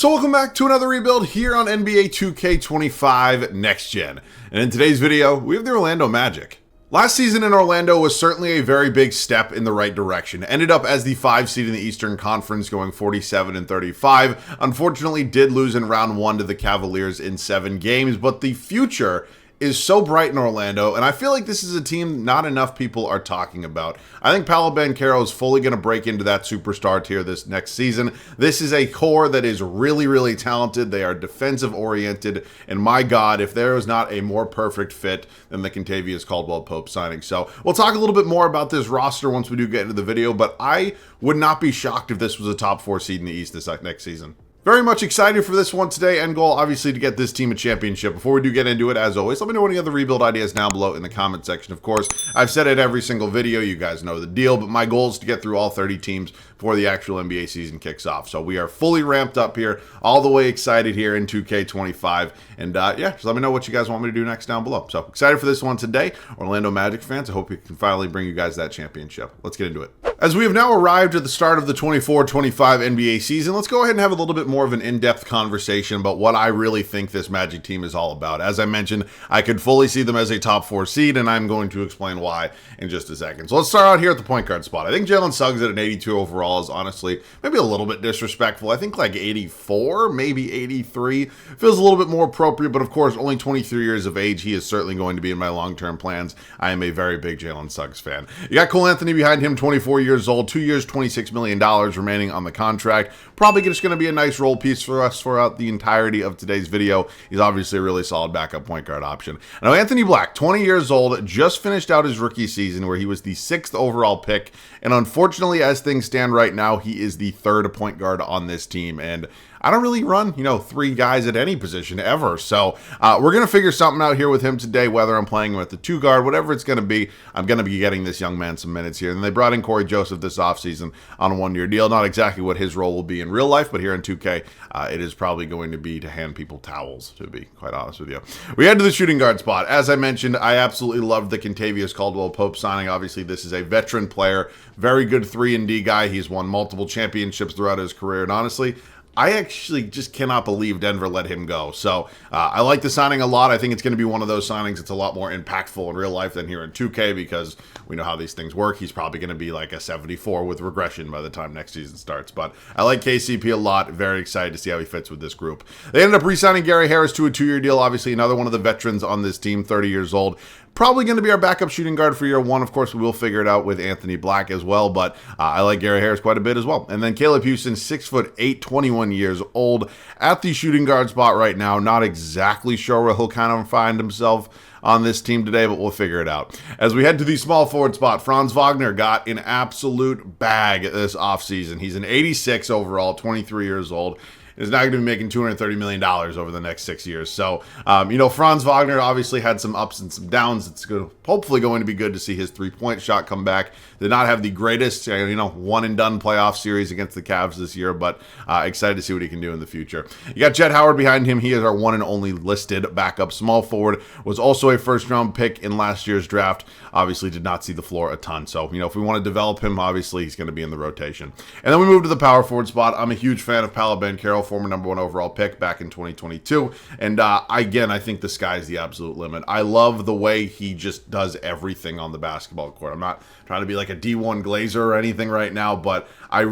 So welcome back to another rebuild here on NBA 2K25 Next Gen. And in today's video, we have the Orlando Magic. Last season in Orlando was certainly a very big step in the right direction. Ended up as the 5 seed in the Eastern Conference, going 47-35. Unfortunately, did lose in round 1 to the Cavaliers in 7 games, but the future is so bright in Orlando, and I feel like this is a team not enough people are talking about. I think Paolo Banchero is fully going to break into that superstar tier this next season. This is a core that is really, really talented. They are defensive-oriented, and my God, if there is not a more perfect fit than the Kentavious Caldwell-Pope signing. So we'll talk a little bit more about this roster once we do get into the video, but I would not be shocked if this was a top 4 seed in the East this next season. Very much excited for this one today. End goal, obviously, to get this team a championship. Before we do get into it, as always, let me know any other rebuild ideas down below in the comment section. Of course, I've said it every single video. You guys know the deal, but my goal is to get through all 30 teams before the actual NBA season kicks off. So we are fully ramped up here, all the way excited here in 2K25. And yeah, just let me know what you guys want me to do next down below. So excited for this one today. Orlando Magic fans, I hope we can finally bring you guys that championship. Let's get into it. As we have now arrived at the start of the 24-25 NBA season, let's go ahead and have a little bit more of an in-depth conversation about what I really think this Magic team is all about. As I mentioned, I could fully see them as a top 4 seed, and I'm going to explain why in just a second. So let's start out here at the point guard spot. I think Jalen Suggs at an 82 overall is honestly maybe a little bit disrespectful. I think like 84, maybe 83 feels a little bit more appropriate, but of course, only 23 years of age. He is certainly going to be in my long-term plans. I am a very big Jalen Suggs fan. You got Cole Anthony behind him, 24 years old, 2 years, $26 million remaining on the contract. Probably just going to be a nice role piece for us throughout the entirety of today's video. He's obviously a really solid backup point guard option. Now, Anthony Black, 20 years old, just finished out his rookie season where he was the 6th overall pick. And unfortunately, as things stand right now, he is the 3rd point guard on this team. And I don't really run, 3 guys at any position ever. So we're going to figure something out here with him today, whether I'm playing him at the 2 guard, whatever it's going to be. I'm going to be getting this young man some minutes here. And they brought in Corey Joseph this offseason on a 1-year deal. Not exactly what his role will be in real life, but here in 2K, it is probably going to be to hand people towels, to be quite honest with you. We head to the shooting guard spot. As I mentioned, I absolutely loved the Kentavious Caldwell-Pope signing. Obviously, this is a veteran player, very good 3-and-D guy. He's won multiple championships throughout his career, and honestly, I actually just cannot believe Denver let him go. So I like the signing a lot. I think it's going to be one of those signings that's a lot more impactful in real life than here in 2K because we know how these things work. He's probably going to be like a 74 with regression by the time next season starts. But I like KCP a lot. Very excited to see how he fits with this group. They ended up re-signing Gary Harris to a 2-year deal. Obviously, another one of the veterans on this team, 30 years old. Probably going to be our backup shooting guard for year 1. Of course, we will figure it out with Anthony Black as well, but I like Gary Harris quite a bit as well. And then Caleb Houston, 6'8", 21 years old, at the shooting guard spot right now. Not exactly sure where he'll kind of find himself on this team today, but we'll figure it out. As we head to the small forward spot, Franz Wagner got an absolute bag this offseason. He's an 86 overall, 23 years old. Is now going to be making $230 million over the next 6 years. So, Franz Wagner obviously had some ups and some downs. It's hopefully going to be good to see his 3-point shot come back. Did not have the greatest, one-and-done playoff series against the Cavs this year, but excited to see what he can do in the future. You got Jett Howard behind him. He is our one and only listed backup small forward. Was also a first-round pick in last year's draft. Obviously did not see the floor a ton. So, if we want to develop him, obviously he's going to be in the rotation. And then we move to the power forward spot. I'm a huge fan of Paolo Banchero, former number 1 overall pick back in 2022. And again, I think the sky's the absolute limit. I love the way he just does everything on the basketball court. I'm not trying to be like a D1 Glazer or anything right now, but I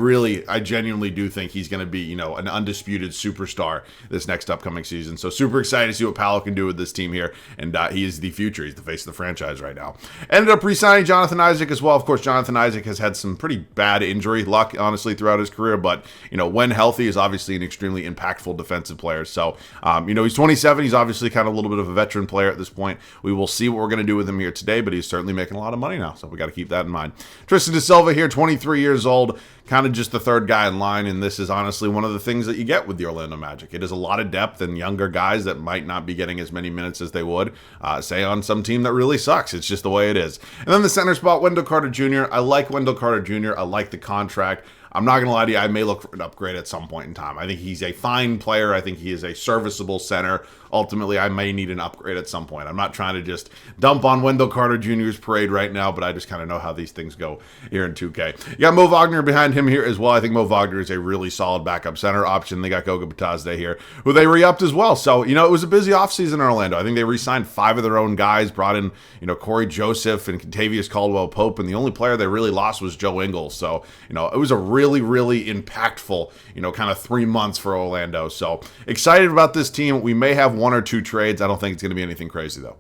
genuinely do think he's going to be, an undisputed superstar this next upcoming season. So super excited to see what Paolo can do with this team here. And he is the future. He's the face of the franchise right now. Ended up re-signing Jonathan Isaac as well. Of course, Jonathan Isaac has had some pretty bad injury luck, honestly, throughout his career. But, when healthy, is obviously an extremely impactful defensive player. So, he's 27. He's obviously kind of a little bit of a veteran player at this point. We will see what we're going to do with him here today, but he's certainly making a lot of money now. So we got to keep that in mind. Tristan Da Silva here, 23 years old. Kind of just the 3rd guy in line, and this is honestly one of the things that you get with the Orlando Magic. It is a lot of depth and younger guys that might not be getting as many minutes as they would, say, on some team that really sucks. It's just the way it is. And then the center spot, Wendell Carter Jr. I like Wendell Carter Jr. I like the contract. I'm not going to lie to you, I may look for an upgrade at some point in time. I think he's a fine player. I think he is a serviceable center. Ultimately, I may need an upgrade at some point. I'm not trying to just dump on Wendell Carter Jr.'s parade right now, but I just kind of know how these things go here in 2K. You got Mo Wagner behind him here as well. I think Mo Wagner is a really solid backup center option. They got Goga Batazde here, who they re-upped as well. So, it was a busy offseason in Orlando. I think they re-signed 5 of their own guys, brought in, Corey Joseph and Contavious Caldwell-Pope, and the only player they really lost was Joe Ingles. So, it was a really, really impactful, kind of 3 months for Orlando. So, excited about this team. We may have 1 or 2 trades. I don't think it's going to be anything crazy, though.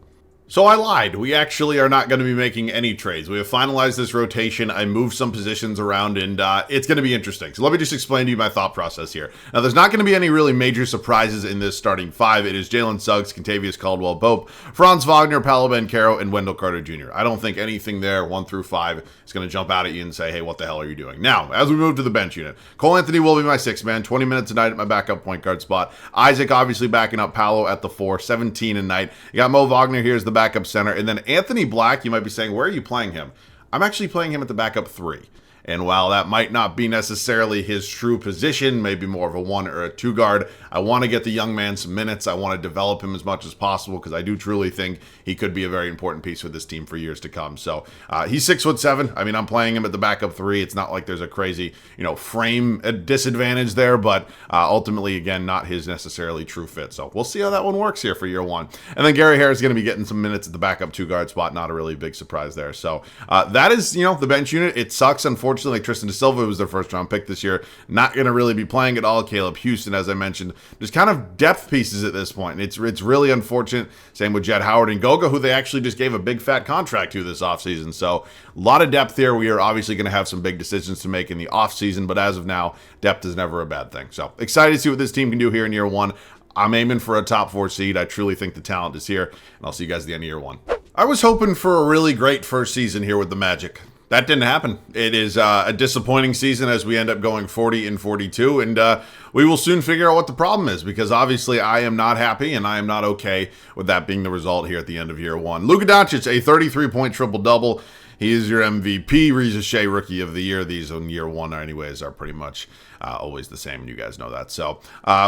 So I lied. We actually are not going to be making any trades. We have finalized this rotation. I moved some positions around, and it's going to be interesting. So let me just explain to you my thought process here. Now, there's not going to be any really major surprises in this starting 5. It is Jalen Suggs, Contavious Caldwell-Pope, Franz Wagner, Paolo Banchero, and Wendell Carter Jr. I don't think anything there, 1 through 5, is going to jump out at you and say, hey, what the hell are you doing? Now, as we move to the bench unit, Cole Anthony will be my 6th man, 20 minutes a night at my backup point guard spot. Isaac obviously backing up Paolo at the 4, 17 a night. You got Mo Wagner here as the backup center, and then Anthony Black, you might be saying, where are you playing him? I'm actually playing him at the backup 3. And while that might not be necessarily his true position, maybe more of a 1 or a 2 guard, I want to get the young man some minutes. I want to develop him as much as possible because I do truly think he could be a very important piece for this team for years to come. So he's 6'7". I mean, I'm playing him at the backup 3. It's not like there's a crazy, frame disadvantage there, but ultimately, again, not his necessarily true fit. So we'll see how that one works here for year 1. And then Gary Harris is going to be getting some minutes at the backup 2 guard spot. Not a really big surprise there. So that is, the bench unit. It sucks, unfortunately. Like Tristan Da Silva was their first round pick this year, not going to really be playing at all. Caleb Houston, as I mentioned, there's kind of depth pieces at this point. It's really unfortunate. Same with Jett Howard and Goga, who they actually just gave a big fat contract to this offseason. So a lot of depth here. We are obviously going to have some big decisions to make in the offseason, but as of now, depth is never a bad thing. So excited to see what this team can do here in year 1. I'm aiming for a top 4 seed. I truly think the talent is here, and I'll see you guys at the end of year 1. I was hoping for a really great first season here with the Magic. That didn't happen. It is a disappointing season as we end up going 40-42, and we will soon figure out what the problem is, because obviously I am not happy and I am not okay with that being the result here at the end of year 1. Luka Doncic, a 33-point triple-double. He is your MVP, Reza Shea Rookie of the Year. These in year 1 anyways are pretty much always the same, and you guys know that. So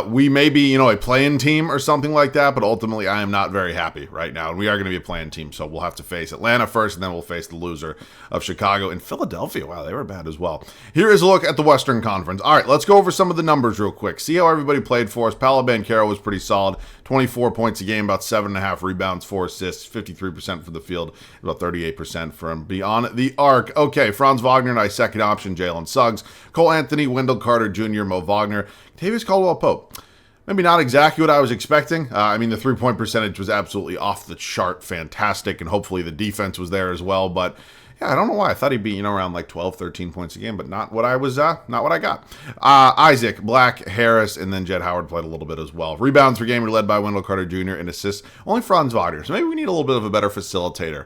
we may be, a play-in team or something like that, but ultimately I am not very happy right now, and we are going to be a play-in team, so we'll have to face Atlanta first, and then we'll face the loser of Chicago and Philadelphia. Wow, they were bad as well. Here is a look at the Western Conference. All right, let's go over some of the numbers real quick. See how everybody played for us. Paolo Banchero was pretty solid. 24 points a game, about 7.5 rebounds, 4 assists, 53% for the field, about 38% from beyond the arc. Okay, Franz Wagner and I second option, Jalen Suggs, Cole Anthony, Wendell Carter Jr., Mo Wagner, Contavious Caldwell-Pope. Maybe not exactly what I was expecting. I mean, the 3-point percentage was absolutely off the chart, fantastic, and hopefully the defense was there as well, but yeah, I don't know why. I thought he'd be, around like 12, 13 points a game, but not what I was, not what I got. Isaac, Black, Harris, and then Jett Howard played a little bit as well. Rebounds per game were led by Wendell Carter Jr. and assists only Franz Wagner. So maybe we need a little bit of a better facilitator,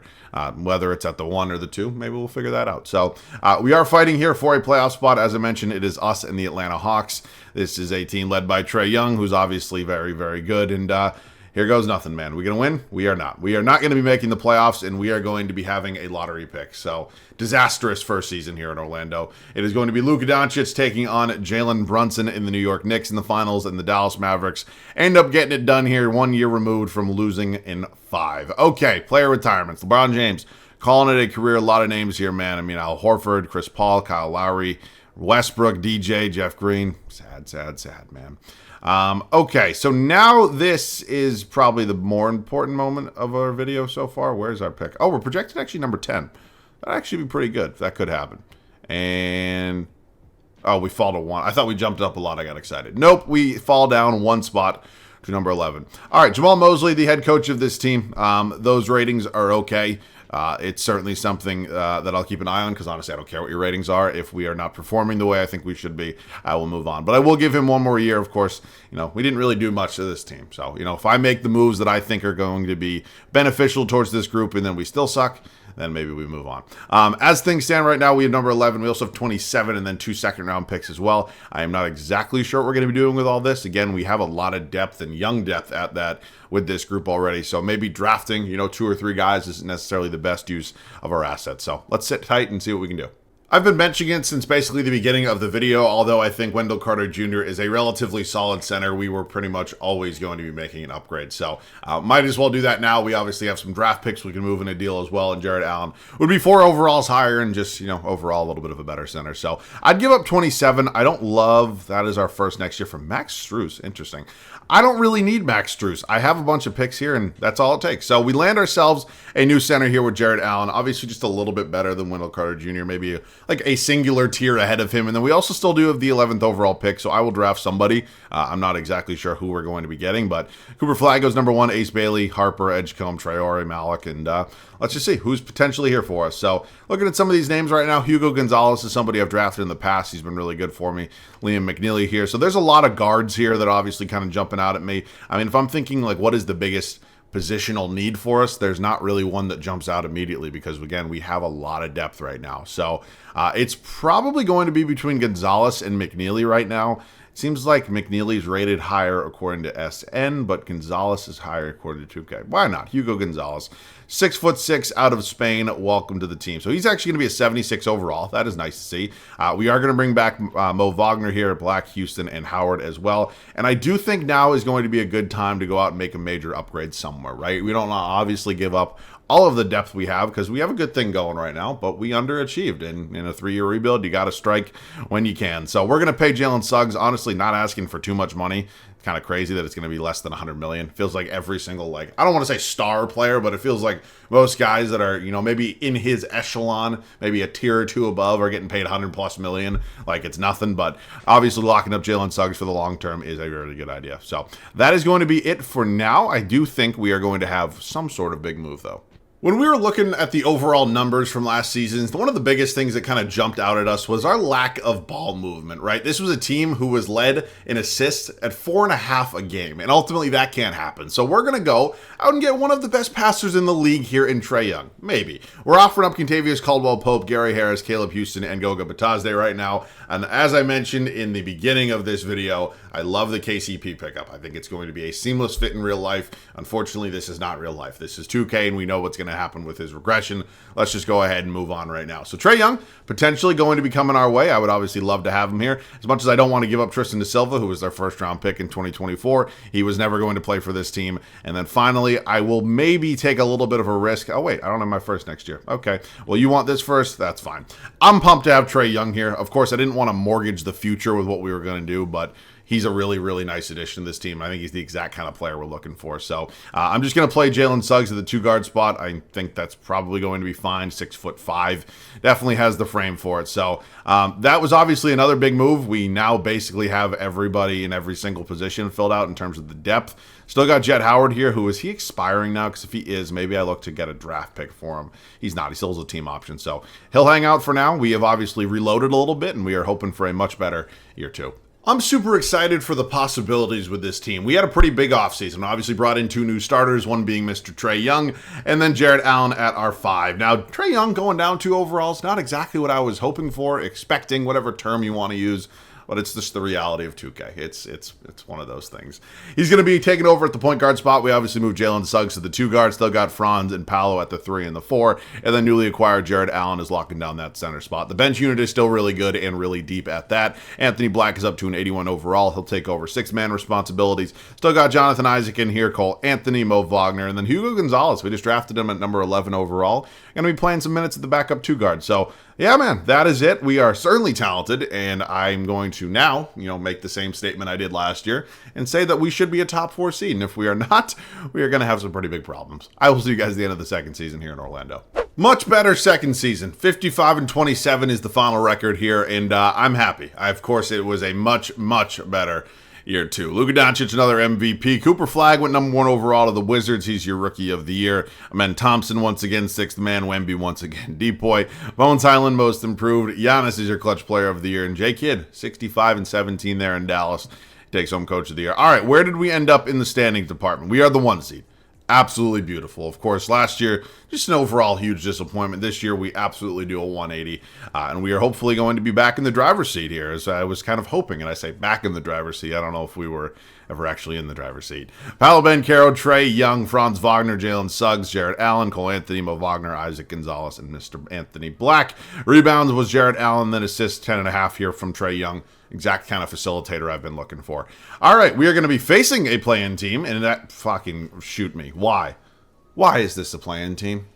whether it's at the 1 or the 2. Maybe we'll figure that out. So we are fighting here for a playoff spot. As I mentioned, it is us and the Atlanta Hawks. This is a team led by Trae Young, who's obviously very, very good, and here goes nothing, man. We going to win? We are not. We are not going to be making the playoffs, and we are going to be having a lottery pick. So, disastrous first season here in Orlando. It is going to be Luka Doncic taking on Jalen Brunson in the New York Knicks in the finals, and the Dallas Mavericks end up getting it done here 1 year removed from losing in 5. Okay, player retirements. LeBron James calling it a career. A lot of names here, man. I mean, Al Horford, Chris Paul, Kyle Lowry, Westbrook, DJ, Jeff Green. Sad, sad, sad, man. Okay, so now this is probably the more important moment of our video so far. Where's our pick? Oh, we're projected actually number 10. That'd actually be pretty good if that could happen. And, oh, we fall to 1. I thought we jumped up a lot. I got excited. Nope, we fall down 1 spot to number 11. All right, Jamal Mosley, the head coach of this team. Those ratings are okay. It's certainly something that I'll keep an eye on, because honestly, I don't care what your ratings are. If we are not performing the way I think we should be, I will move on. But I will give him 1 more year. Of course, we didn't really do much to this team. So, if I make the moves that I think are going to be beneficial towards this group and then we still suck, then maybe we move on. As things stand right now, we have number 11. We also have 27 and then 2 second-round picks as well. I am not exactly sure what we're going to be doing with all this. Again, we have a lot of depth and young depth at that with this group already. So maybe drafting, 2 or 3 guys isn't necessarily the best use of our assets. So let's sit tight and see what we can do. I've been benching it since basically the beginning of the video, although I think Wendell Carter Jr. is a relatively solid center. We were pretty much always going to be making an upgrade, so might as well do that now. We obviously have some draft picks we can move in a deal as well, and Jared Allen would be 4 overalls higher and just, overall a little bit of a better center. So I'd give up 27. I don't love that as our first next year from Max Strus. Interesting. I don't really need Max Strus. I have a bunch of picks here, and that's all it takes. So we land ourselves a new center here with Jared Allen. Obviously just a little bit better than Wendell Carter Jr., maybe like a singular tier ahead of him. And then we also still do have the 11th overall pick, so I will draft somebody. I'm not exactly sure who we're going to be getting, but Cooper Flag goes number 1, Ace Bailey, Harper, Edgecombe, Traore, Malik, and let's just see who's potentially here for us. So looking at some of these names right now, Hugo Gonzalez is somebody I've drafted in the past. He's been really good for me. Liam McNeely here. So there's a lot of guards here that are obviously kind of jumping out at me. I mean, if I'm thinking like what is the biggest positional need for us, there's not really one that jumps out immediately because, again, we have a lot of depth right now. So it's probably going to be between Gonzalez and McNeely right now. It seems like McNeely's rated higher according to SN, but Gonzalez is higher according to 2K. Why not? Hugo Gonzalez, 6'6" out of Spain. Welcome to the team. So he's actually going to be a 76 overall. That is nice to see. We are going to bring back Mo Wagner here, Black, Houston, and Howard as well. And I do think now is going to be a good time to go out and make a major upgrade somewhere, right? We don't obviously give up all of the depth we have because we have a good thing going right now, but we underachieved. And in a 3-year rebuild, you got to strike when you can. So we're going to pay Jalen Suggs, honestly, not asking for too much money. It's kind of crazy that it's going to be less than $100 million. Feels like every single, I don't want to say star player, but it feels like most guys that are, maybe in his echelon, maybe a tier or two above, are getting paid $100+ million. Like it's nothing, but obviously locking up Jalen Suggs for the long term is a really good idea. So that is going to be it for now. I do think we are going to have some sort of big move, though. When we were looking at the overall numbers from last season, one of the biggest things that kind of jumped out at us was our lack of ball movement, right? This was a team who was led in assists at 4.5 a game, and ultimately that can't happen. So we're going to go out and get one of the best passers in the league here in Trae Young. Maybe. We're offering up Contavious Caldwell-Pope, Gary Harris, Caleb Houston, and Goga Batazde right now. And as I mentioned in the beginning of this video, I love the KCP pickup. I think it's going to be a seamless fit in real life. Unfortunately, this is not real life. This is 2K, and we know what's going to happen with his regression. Let's just go ahead and move on right now. So Trae Young, potentially going to be coming our way. I would obviously love to have him here. As much as I don't want to give up Tristan Da Silva, who was their first-round pick in 2024, he was never going to play for this team. And then finally, I will maybe take a little bit of a risk. Oh, wait, I don't have my first next year. Okay, well, you want this first? That's fine. I'm pumped to have Trae Young here. Of course, I didn't want to mortgage the future with what we were going to do, but he's a really, really nice addition to this team. I think he's the exact kind of player we're looking for. So I'm just going to play Jalen Suggs at the 2-guard spot. I think that's probably going to be fine. 6'5". Definitely has the frame for it. So that was obviously another big move. We now basically have everybody in every single position filled out in terms of the depth. Still got Jet Howard here. Who is he expiring now? Because if he is, maybe I look to get a draft pick for him. He's not. He still has a team option. So he'll hang out for now. We have obviously reloaded a little bit, and we are hoping for a much better year 2. I'm super excited for the possibilities with this team. We had a pretty big offseason. Obviously brought in 2 new starters, one being Mr. Trae Young, and then Jared Allen at our 5. Now, Trae Young going down 2 overalls, not exactly what I was hoping for, expecting, whatever term you want to use. But it's just the reality of 2K. It's one of those things. He's going to be taking over at the point guard spot. We obviously moved Jalen Suggs to the 2 guard. Still got Franz and Paolo at the 3 and the 4. And then newly acquired Jared Allen is locking down that center spot. The bench unit is still really good and really deep at that. Anthony Black is up to an 81 overall. He'll take over 6-man responsibilities. Still got Jonathan Isaac in here, Cole Anthony, Mo Wagner, and then Hugo Gonzalez. We just drafted him at number 11 overall. Going to be playing some minutes at the backup 2 guard. So yeah, man, that is it. We are certainly talented, and I'm going to now, make the same statement I did last year and say that we should be a top 4 seed. And if we are not, we are going to have some pretty big problems. I will see you guys at the end of the second season here in Orlando. Much better second season. 55-27 is the final record here, and I'm happy. Of course, it was a much, much better year 2. Luka Doncic, another MVP. Cooper Flag went number 1 overall to the Wizards. He's your rookie of the year. Amen Thompson once again, 6th man. Wemby once again, Depoy. Bones Highland, most improved. Giannis is your clutch player of the year. And J Kidd, 65-17 there in Dallas. Takes home coach of the year. All right, where did we end up in the standings department? We are the 1 seed. absolutely beautiful. Of course, last year, just an overall huge disappointment. This year, we absolutely do a 180, and we are hopefully going to be back in the driver's seat here, as I was kind of hoping, and I say back in the driver's seat. I don't know if we were ever actually in the driver's seat. Paolo Banchero, Trae Young, Franz Wagner, Jalen Suggs, Jarrett Allen, Cole Anthony, Mo Wagner, Isaac Gonzalez, and Mr. Anthony Black. Rebounds was Jarrett Allen, then assists 10.5 here from Trae Young. Exact kind of facilitator I've been looking for. All right, we are going to be facing a play-in team, and that fucking shoot me. Why? Why is this a play-in team?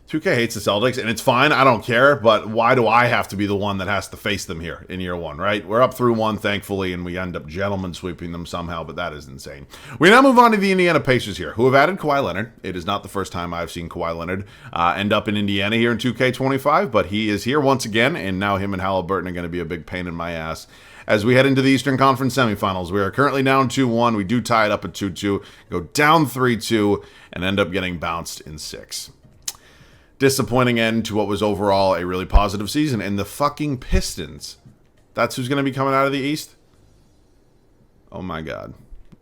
2K hates the Celtics, and it's fine. I don't care, but why do I have to be the one that has to face them here in year one, right? We're up through one, thankfully, and we end up gentlemen sweeping them somehow, but that is insane. We now move on to the Indiana Pacers here, who have added Kawhi Leonard. It is not the first time I've seen Kawhi Leonard end up in Indiana here in 2K25, but he is here once again, and now him and Halliburton are going to be a big pain in my ass. As we head into the Eastern Conference semifinals, we are currently down 2-1. We do tie it up at 2-2, go down 3-2, and end up getting bounced in 6. Disappointing end to what was overall a really positive season. And the fucking Pistons. That's who's going to be coming out of the East? Oh my God.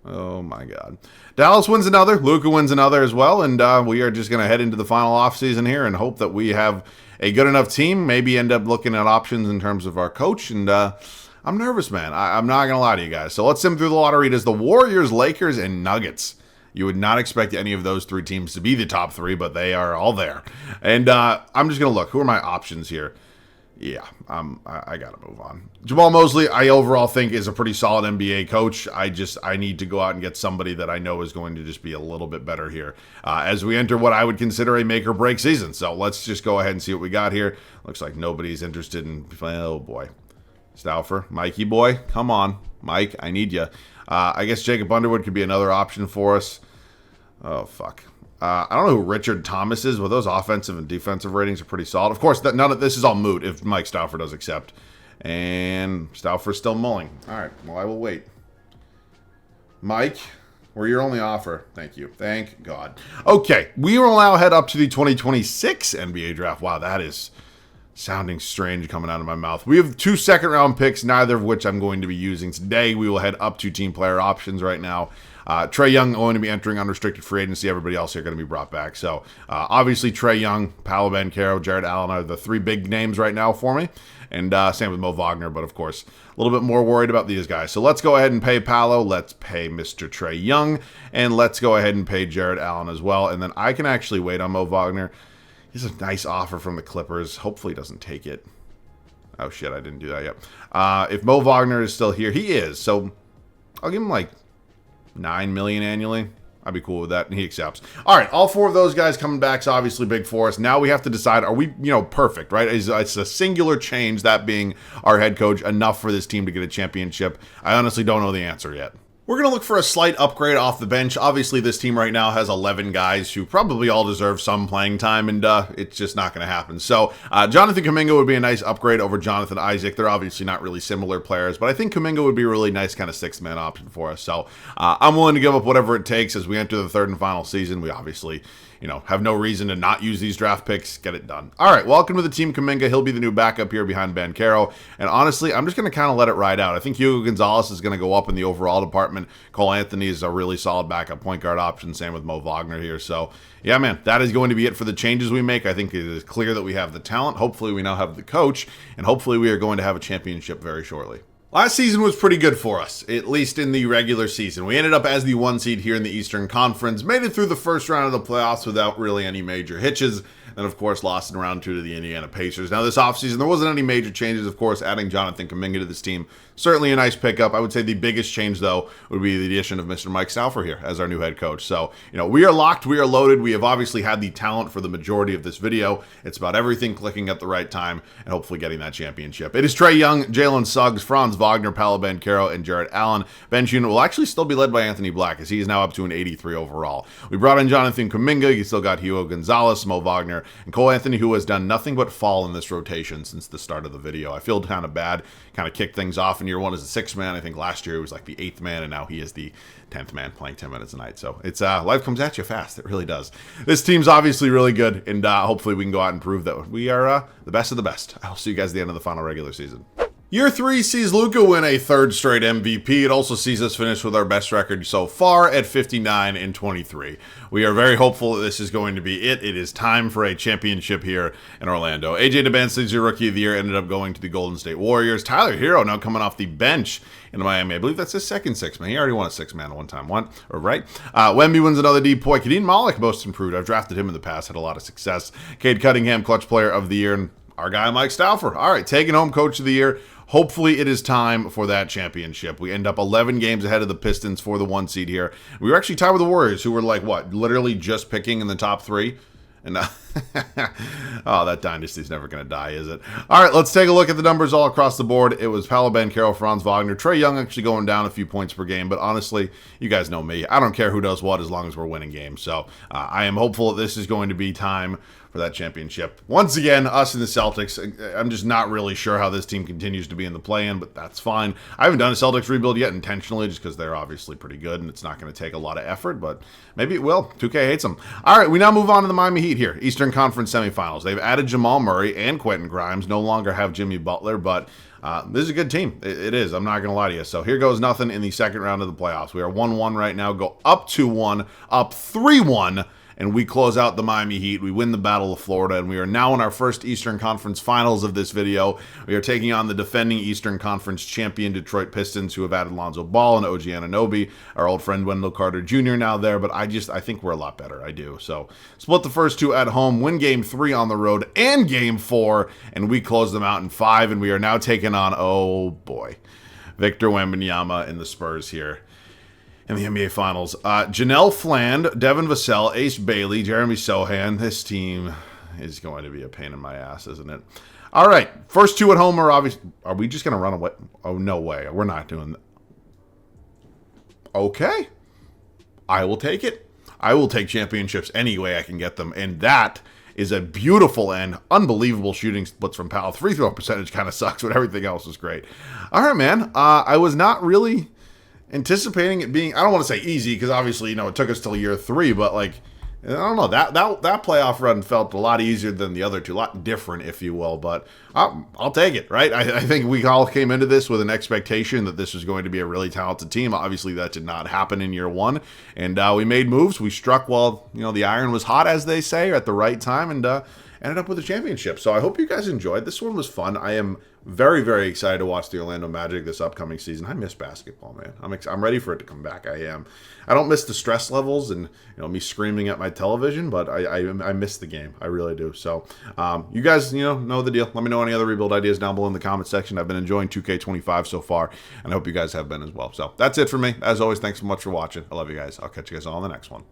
Oh my God. Dallas wins another. Luka wins another as well. And we are just going to head into the final offseason here and hope that we have a good enough team. Maybe end up looking at options in terms of our coach. And I'm nervous, man. I'm not going to lie to you guys. So let's sim through the lottery. It is the Warriors, Lakers, and Nuggets. You would not expect any of those three teams to be the top three, but they are all there. And I'm just going to look. Who are my options here? Yeah, I got to move on. Jamal Mosley, I overall think is a pretty solid NBA coach. I need to go out and get somebody that I know is going to just be a little bit better here as we enter what I would consider a make or break season. So let's just go ahead and see what we got here. Looks like nobody's interested in, oh boy. Stauffer, Mikey boy, come on. Mike, I need you. I guess Jacob Underwood could be another option for us. Oh, fuck. I don't know who Richard Thomas is, but those offensive and defensive ratings are pretty solid. Of course, none of this is all moot if Mike Stauffer does accept. And Stauffer's still mulling. All right, well, I will wait. Mike, we're your only offer. Thank you. Thank God. Okay, we will now head up to the 2026 NBA draft. Wow, that is sounding strange coming out of my mouth. We have 2 second-round picks, neither of which I'm going to be using today. We will head up to team player options right now. Trae Young going to be entering unrestricted free agency. Everybody else here going to be brought back. So, obviously, Trae Young, Paolo Banchero, Jarrett Allen are the 3 big names right now for me. And same with Mo Wagner, but of course, a little bit more worried about these guys. So let's go ahead and pay Paolo. Let's pay Mr. Trae Young. And let's go ahead and pay Jarrett Allen as well. And then I can actually wait on Mo Wagner. He's a nice offer from the Clippers. Hopefully he doesn't take it. Oh, shit, I didn't do that yet. If Mo Wagner is still here, he is. So I'll give him like $9 million annually. I'd be cool with that, and he accepts. All right, all 4 of those guys coming back is obviously big for us. Now we have to decide, are we, perfect, right? It's a singular change, that being our head coach, enough for this team to get a championship? I honestly don't know the answer yet. We're going to look for a slight upgrade off the bench. Obviously, this team right now has 11 guys who probably all deserve some playing time, and it's just not going to happen. So, Jonathan Kuminga would be a nice upgrade over Jonathan Isaac. They're obviously not really similar players, but I think Kuminga would be a really nice kind of 6-man option for us. So, I'm willing to give up whatever it takes as we enter the 3rd and final season. We obviously, have no reason to not use these draft picks. Get it done. All right, welcome to the team, Kuminga. He'll be the new backup here behind Banchero. And honestly, I'm just going to kind of let it ride out. I think Hugo Gonzalez is going to go up in the overall department. Cole Anthony is a really solid backup point guard option. Same with Mo Wagner here. So, yeah, man, that is going to be it for the changes we make. I think it is clear that we have the talent. Hopefully, we now have the coach. And hopefully, we are going to have a championship very shortly. Last season was pretty good for us, at least in the regular season. We ended up as the 1 seed here in the Eastern Conference, made it through the first round of the playoffs without really any major hitches, and of course lost in round 2 to the Indiana Pacers. Now this offseason, there wasn't any major changes. Of course, adding Jonathan Kuminga to this team, certainly a nice pickup. I would say the biggest change, though, would be the addition of Mr. Mike Stauffer here as our new head coach. So, we are locked, we are loaded. We have obviously had the talent for the majority of this video. It's about everything clicking at the right time and hopefully getting that championship. It is Trae Young, Jalen Suggs, Franz Wagner, Paolo Banchero, and Jarrett Allen. Bench unit will actually still be led by Anthony Black, as he is now up to an 83 overall. We brought in Jonathan Kuminga. You still got Hugo Gonzalez, Mo Wagner, and Cole Anthony, who has done nothing but fall in this rotation since the start of the video. I feel kind of bad, kind of kicked things off in year 1 as a 6th man. I think last year he was like the 8th man, and now he is the 10th man playing 10 minutes a night. So it's life comes at you fast. It really does. This team's obviously really good, and hopefully we can go out and prove that we are the best of the best. I'll see you guys at the end of the final regular season. Year 3 sees Luka win a third straight MVP. It also sees us finish with our best record so far at 59-23. We are very hopeful that this is going to be it. It is time for a championship here in Orlando. AJ DeBanson's your Rookie of the Year, ended up going to the Golden State Warriors. Tyler Hero now coming off the bench in Miami. I believe that's his second six-man. He already won a six-man one time. Right? Wemby wins another DPOY. Kadeem Malik, most improved. I've drafted him in the past, had a lot of success. Cade Cunningham, clutch player of the year. And our guy Mike Stauffer. All right, taking home coach of the year. Hopefully it is time for that championship. We end up 11 games ahead of the Pistons for the 1 seed here. We were actually tied with the Warriors, who were like, what, literally just picking in the top 3? And oh, that dynasty's never going to die, is it? All right, let's take a look at the numbers all across the board. It was Paolo Banchero, Franz Wagner, Trae Young actually going down a few points per game. But honestly, you guys know me. I don't care who does what as long as we're winning games. So I am hopeful that this is going to be time for that championship. Once again, us and the Celtics, I'm just not really sure how this team continues to be in the play-in, but that's fine. I haven't done a Celtics rebuild yet intentionally just because they're obviously pretty good and it's not going to take a lot of effort, but maybe it will. 2K hates them. All right, we now move on to the Miami Heat here. Eastern Conference semifinals. They've added Jamal Murray and Quentin Grimes. No longer have Jimmy Butler, but this is a good team. It is. I'm not going to lie to you. So here goes nothing in the second round of the playoffs. We are 1-1 right now. Go up 2-1, up 3-1. And we close out the Miami Heat. We win the Battle of Florida, and we are now in our first Eastern Conference Finals of this video. We are taking on the defending Eastern Conference champion Detroit Pistons, who have added Lonzo Ball and OG Anunoby, our old friend Wendell Carter Jr. now there, but I think we're a lot better. I do. So split the first 2 at home, win Game 3 on the road, and Game 4, and we close them out in 5, and we are now taking on, oh boy, Victor Wembanyama and the Spurs here in the NBA Finals. Janelle Fland, Devin Vassell, Ace Bailey, Jeremy Sohan. This team is going to be a pain in my ass, isn't it? All right, first 2 at home are obvious. Are we just going to run away? Oh, no way. We're not doing that. Okay. I will take it. I will take championships any way I can get them. And that is a beautiful and unbelievable shooting splits from Powell. Free throw percentage kind of sucks, but everything else is great. All right, man. I was not really anticipating it being, I don't want to say easy, because obviously, it took us till year 3, but like, I don't know, that playoff run felt a lot easier than the other 2, a lot different, if you will, but I'll take it, right? I think we all came into this with an expectation that this was going to be a really talented team. Obviously, that did not happen in year 1, and we made moves. We struck while, the iron was hot, as they say, at the right time, and ended up with a championship. So I hope you guys enjoyed. This one was fun. I am very, very excited to watch the Orlando Magic this upcoming season. I miss basketball, man. I'm ready for it to come back. I am. I don't miss the stress levels and me screaming at my television, but I miss the game. I really do. So you guys know the deal. Let me know any other rebuild ideas down below in the comment section. I've been enjoying 2K25 so far, and I hope you guys have been as well. So that's it for me. As always, thanks so much for watching. I love you guys. I'll catch you guys all on the next one.